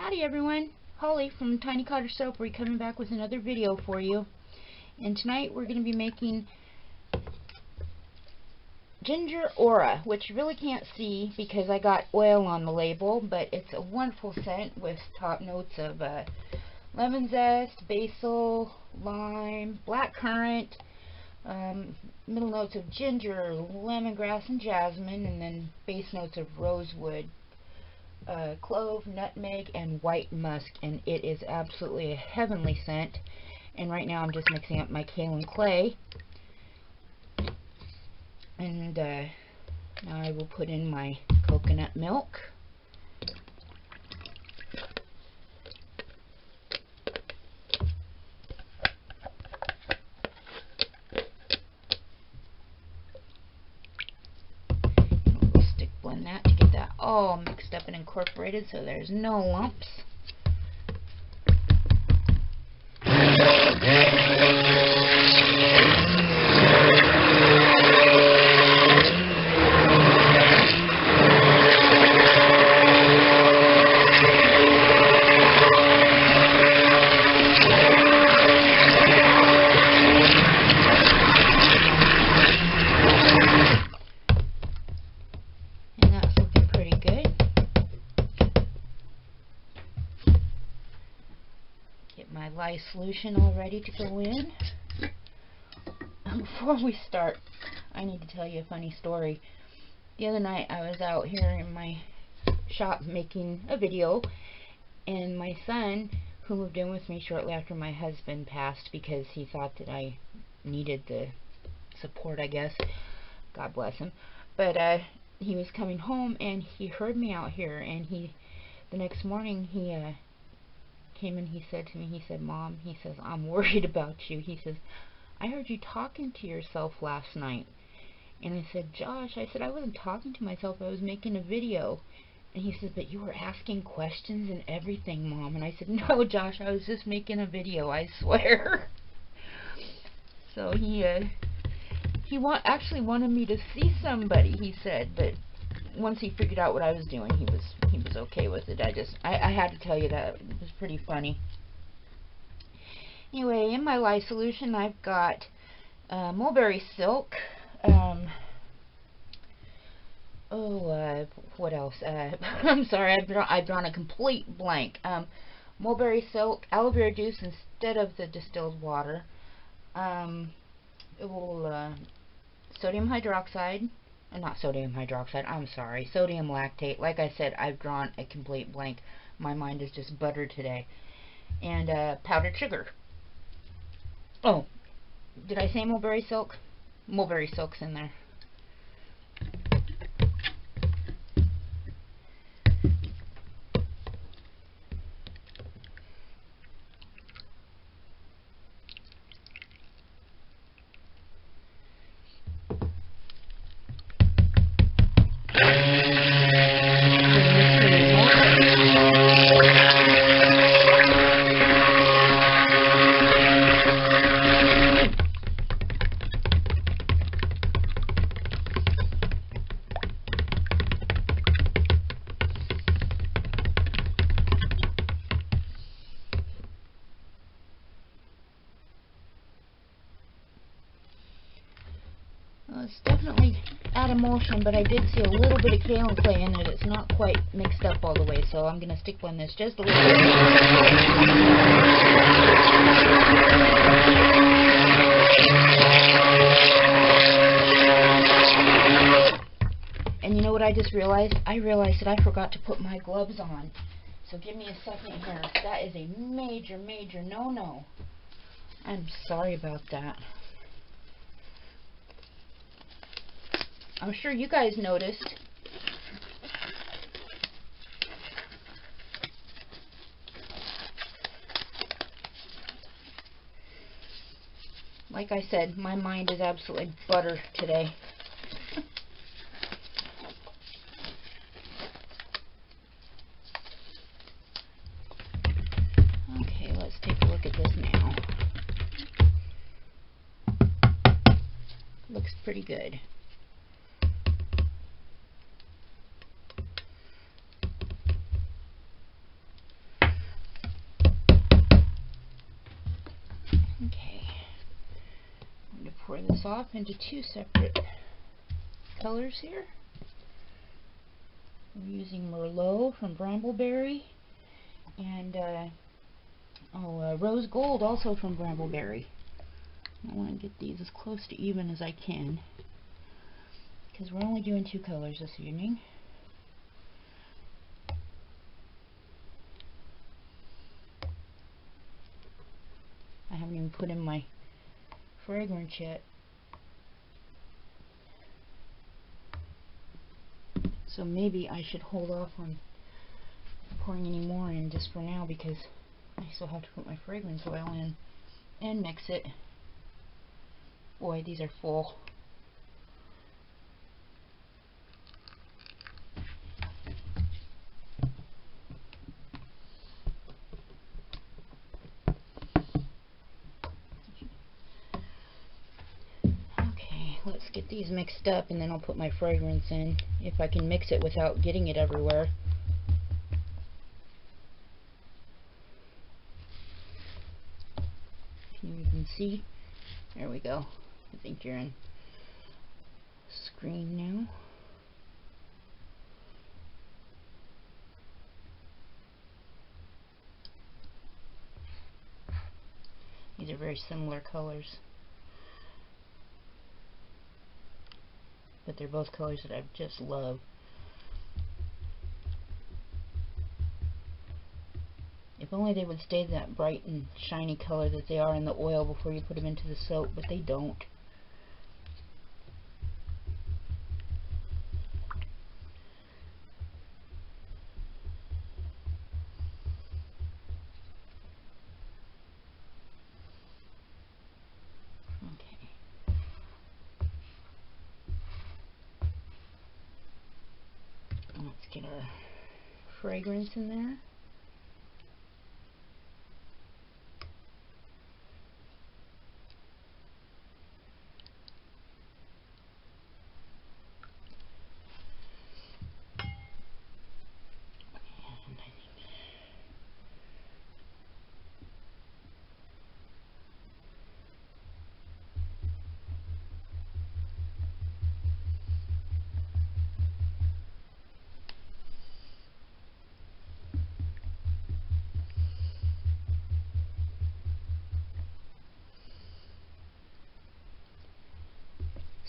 Howdy everyone, Holly from Tiny Cottage Soapery coming back with another video for you. And tonight we're going to be making Ginger Aura, which you really can't see because I got oil on the label, but it's a wonderful scent with top notes of lemon zest, basil, lime, blackcurrant, middle notes of ginger, lemongrass, and jasmine, and then base notes of rosewood, clove, nutmeg, and white musk, and it is absolutely a heavenly scent. And right now I'm just mixing up my kaolin clay, and now I will put in my coconut milk. We'll stick blend that to get that all mixed up and incorporated so there's no lumps. My lye solution all ready to go in. Before we start, I need to tell you a funny story. The other night I was out here in my shop making a video, and my son, who moved in with me shortly after my husband passed because he thought that I needed the support, I guess, God bless him, but he was coming home and he heard me out here, and the next morning he came and he said to me, he said, "Mom," he says, "I'm worried about you." He says, "I heard you talking to yourself last night." And I said, "Josh," I said, "I wasn't talking to myself, I was making a video." And he says, "But you were asking questions and everything, Mom." And I said, "No, Josh, I was just making a video, I swear." So he actually wanted me to see somebody, he said, but once he figured out what I was doing, he was okay with it. I had to tell you that. It was pretty funny. Anyway, in my lye solution, I've got mulberry silk. What else? I'm sorry, I've drawn a complete blank. Mulberry silk, aloe vera juice instead of the distilled water. Sodium hydroxide. Not sodium hydroxide, I'm sorry, sodium lactate. Like I said, I've drawn a complete blank. My mind is just butter today. And powdered sugar. Oh, did I say mulberry silk? Mulberry silk's in there. It's definitely add emulsion, but I did see a little bit of kaolin clay in it. It's not quite mixed up all the way, so I'm going to stick blend this just a little bit. And you know what I just realized? I realized that I forgot to put my gloves on. So give me a second here. That is a major, major no-no. I'm sorry about that. I'm sure you guys noticed. Like I said, my mind is absolutely butter today. Okay, let's take a look at this now. Looks pretty good. this off into two separate colors here. We're using Merlot from Brambleberry and Rose Gold also from Brambleberry. I want to get these as close to even as I can because we're only doing two colors this evening. I haven't even put in my fragrance yet. So maybe I should hold off on pouring any more in just for now because I still have to put my fragrance oil in and mix it. Boy, these are full. Let's get these mixed up and then I'll put my fragrance in if I can mix it without getting it everywhere. Can you even see? There we go. I think you're in screen now. These are very similar colors, but they're both colors that I just love. If only they would stay that bright and shiny color that they are in the oil before you put them into the soap, but they don't. Okay. Let's get our fragrance in there.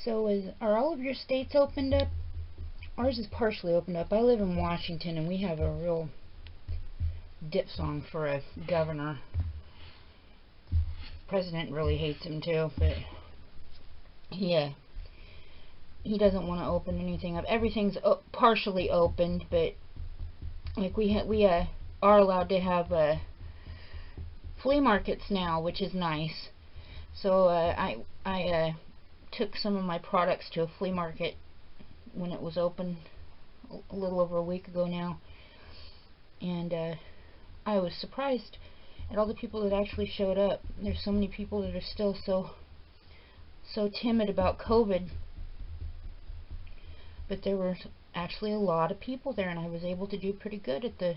So are all of your states opened up? Ours is partially opened up. I live in Washington and we have a real dip song for a governor. President really hates him too, but he doesn't want to open anything up. Everything's partially opened, but like we are allowed to have flea markets now, which is nice. So I took some of my products to a flea market when it was open a little over a week ago now, and I was surprised at all the people that actually showed up. There's so many people that are still so timid about COVID, but there were actually a lot of people there, and I was able to do pretty good at the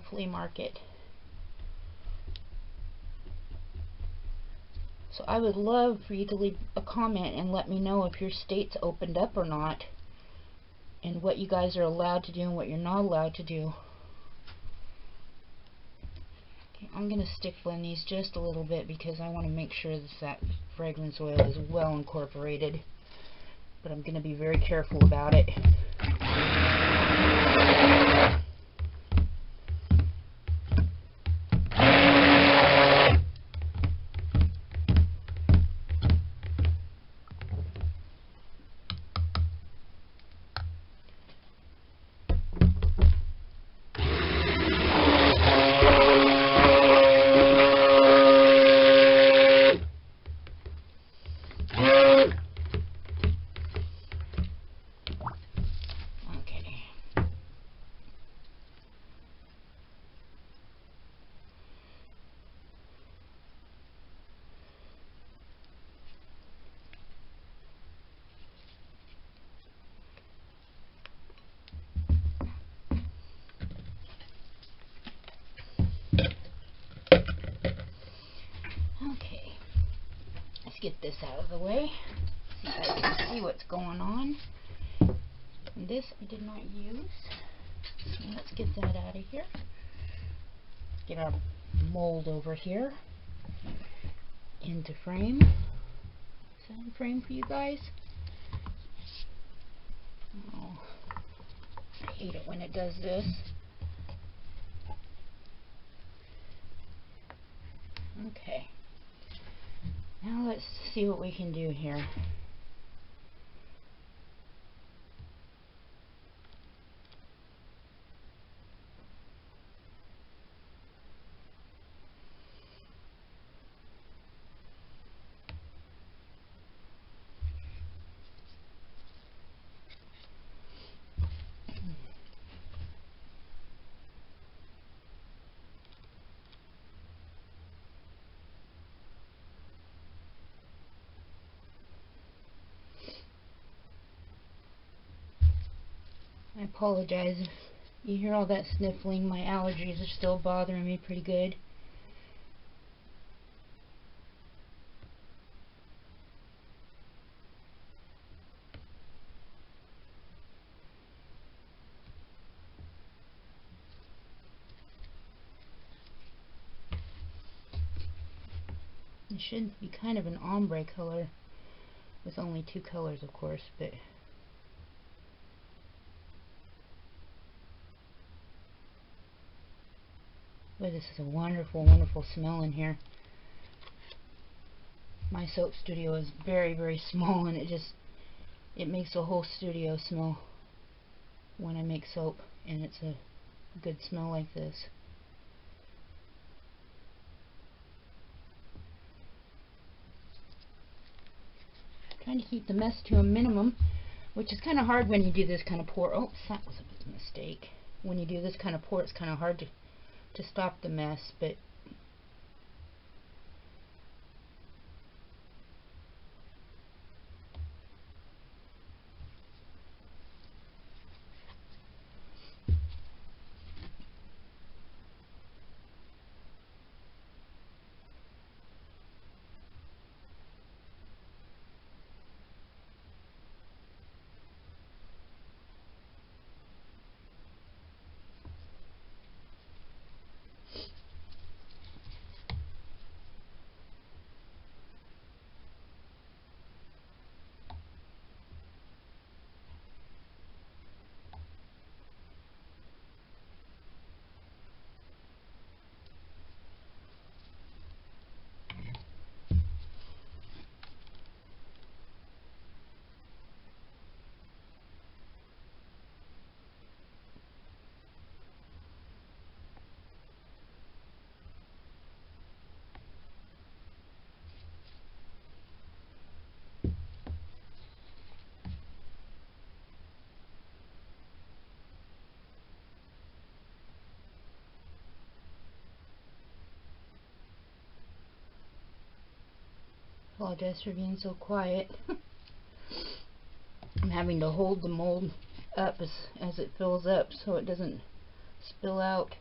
flea market. So I would love for you to leave a comment and let me know if your state's opened up or not, and what you guys are allowed to do and what you're not allowed to do. Okay, I'm going to stick blend these just a little bit because I want to make sure that fragrance oil is well incorporated, but I'm going to be very careful about it. get this out of the way. See if I can see what's going on. And this I did not use. So let's get that out of here. Get our mold over here into frame. Is that in frame for you guys? Oh, I hate it when it does this. Okay. Now let's see what we can do here. I apologize if you hear all that sniffling. My allergies are still bothering me pretty good. It should be kind of an ombre color with only 2 colors, of course, but boy, this is a wonderful, wonderful smell in here. My soap studio is very, very small, and it makes the whole studio smell when I make soap, and it's a good smell like this. Trying to keep the mess to a minimum, which is kind of hard when you do this kind of pour. Oh, that was a big mistake. When you do this kind of pour, it's kind of hard to stop the mess, but apologize for being so quiet. I'm having to hold the mold up as it fills up so it doesn't spill out.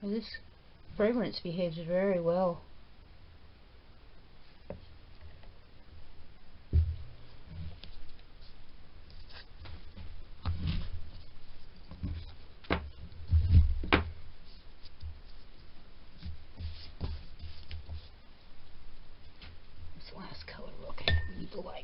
This fragrance behaves very well. This last color, okay, we need the light.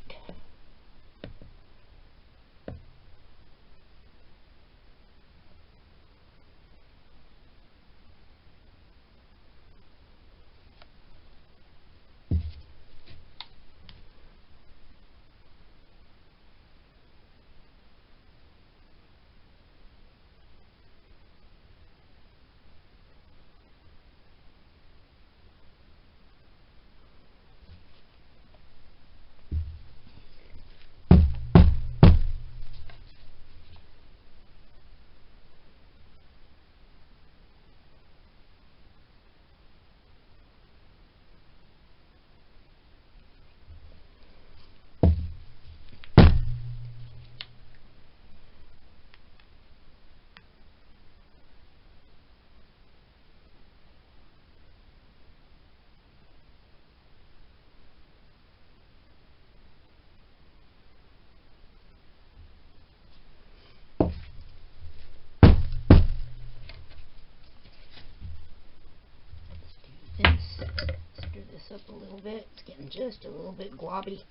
this up a little bit. It's getting just a little bit globby.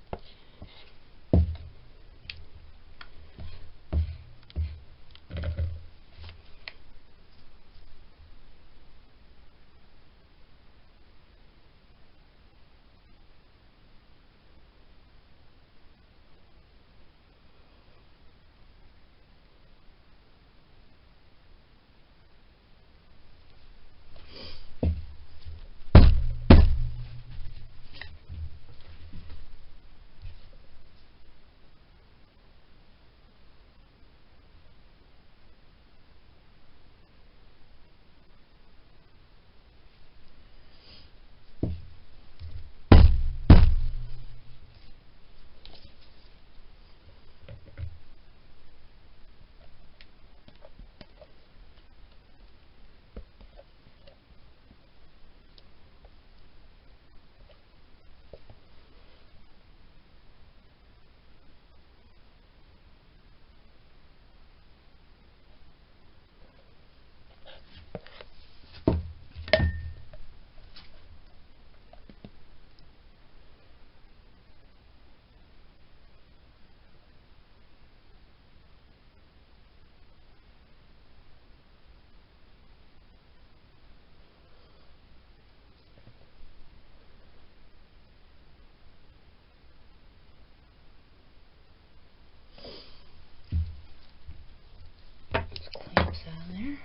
Clamps out of there.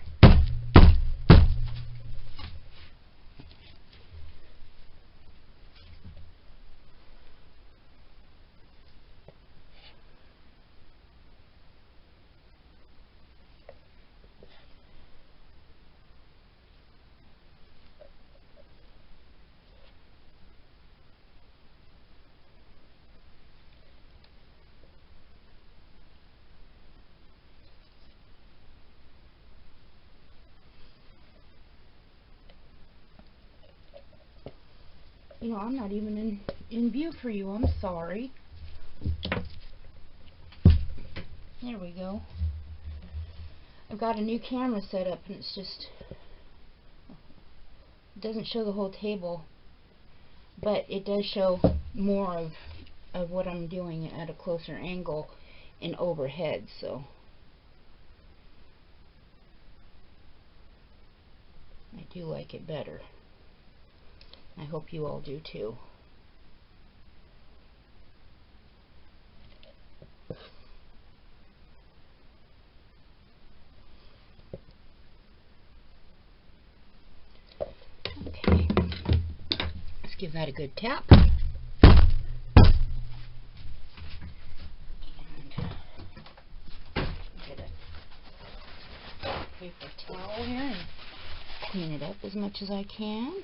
You know, I'm not even in view for you. I'm sorry. There we go. I've got a new camera set up and it's just, it doesn't show the whole table, but it does show more of what I'm doing at a closer angle and overhead, so I do like it better. I hope you all do too. Okay, let's give that a good tap. And get a paper towel here and clean it up as much as I can.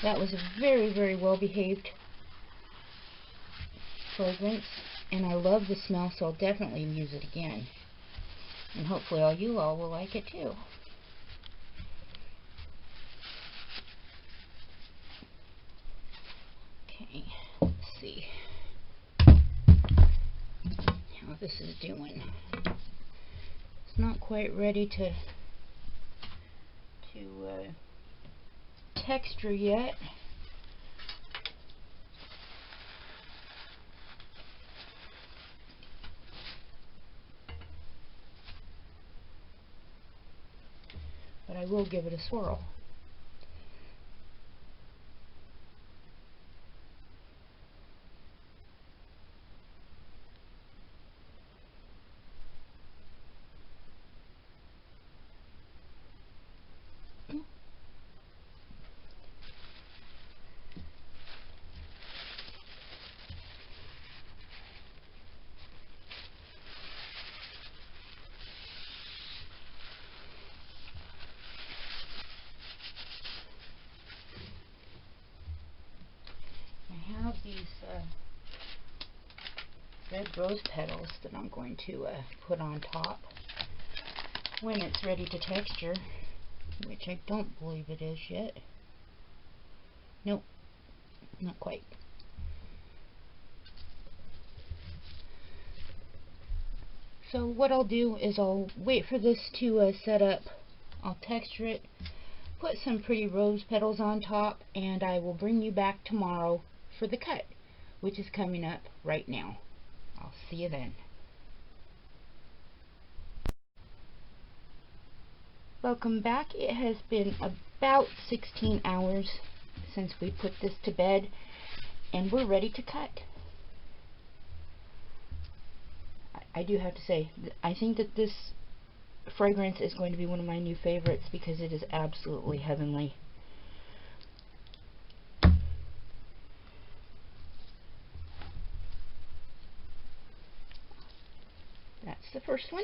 That was a very, very well behaved fragrance, and I love the smell, so I'll definitely use it again. And hopefully you all will like it too. Okay, let's see how this is doing. It's not quite ready to texture yet. But I will give it a swirl. These red rose petals that I'm going to put on top when it's ready to texture, which I don't believe it is yet. Nope, not quite. So what I'll do is I'll wait for this to set up. I'll texture it, put some pretty rose petals on top, and I will bring you back tomorrow for the cut, which is coming up right now. I'll see you then. Welcome back. It has been about 16 hours since we put this to bed, and we're ready to cut. I do have to say, I think that this fragrance is going to be one of my new favorites because it is absolutely heavenly. That's the first one.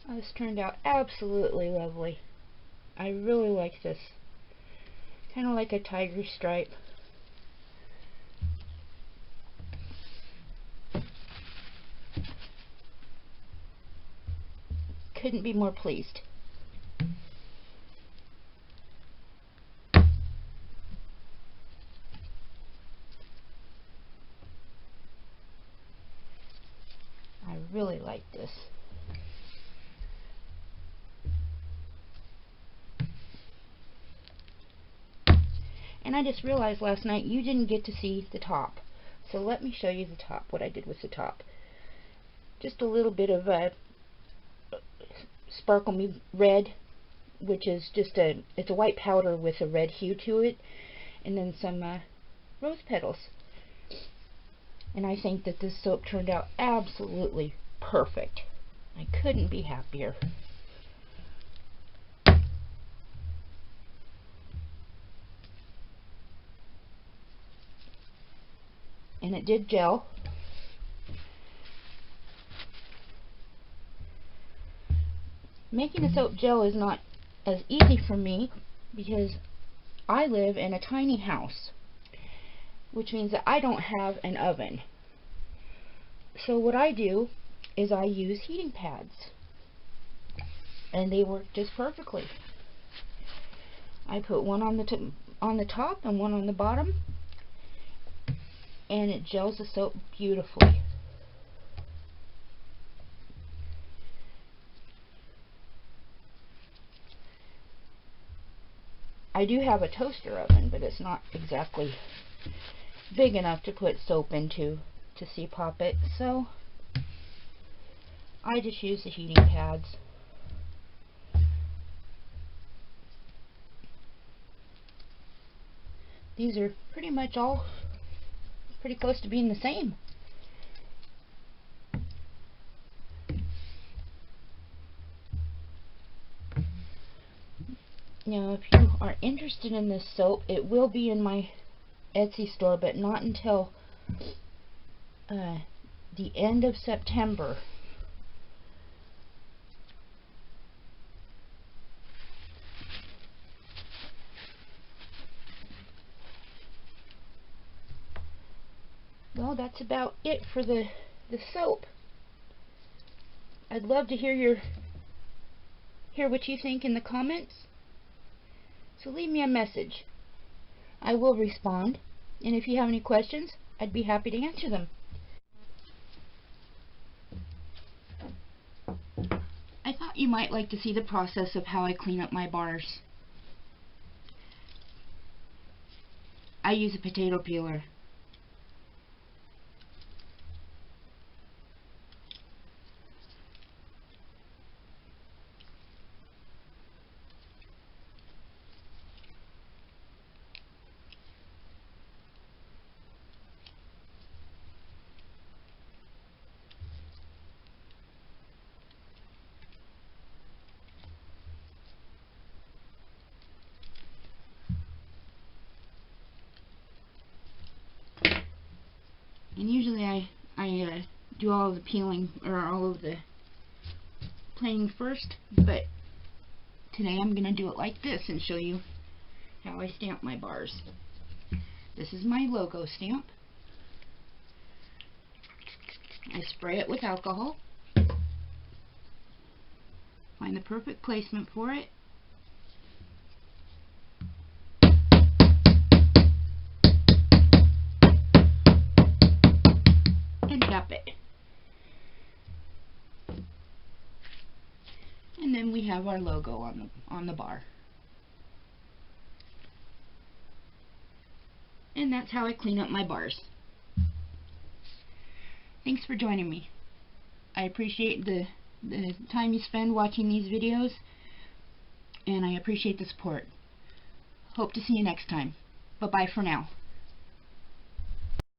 This turned out absolutely lovely. I really like this. Kind of like a tiger stripe. Couldn't be more pleased. I really like this. And I just realized last night you didn't get to see the top. So let me show you the top, what I did with the top. Just a little bit of Sparkle Me Red, which is just it's a white powder with a red hue to it. And then some rose petals. And I think that this soap turned out absolutely perfect. I couldn't be happier. And it did gel. Making a soap gel is not as easy for me because I live in a tiny house, which means that I don't have an oven. So what I do is I use heating pads, and they work just perfectly. I put one on the top and one on the bottom, and it gels the soap beautifully. I do have a toaster oven, but it's not exactly big enough to put soap into to see pop it, so I just use the heating pads. These are pretty much all pretty close to being the same. Now, if you are interested in this soap, it will be in my Etsy store, but not until the end of September. Well, that's about it for the soap. I'd love to hear what you think in the comments. So leave me a message. I will respond, and if you have any questions, I'd be happy to answer them. I thought you might like to see the process of how I clean up my bars. I use a potato peeler. And usually I do all of the peeling or all of the planing first, but today I'm going to do it like this and show you how I stamp my bars. This is my logo stamp. I spray it with alcohol. Find the perfect placement for it. And tap it. And then we have our logo on the bar. And that's how I clean up my bars. Thanks for joining me. I appreciate the time you spend watching these videos, and I appreciate the support. Hope to see you next time. Bye-bye for now.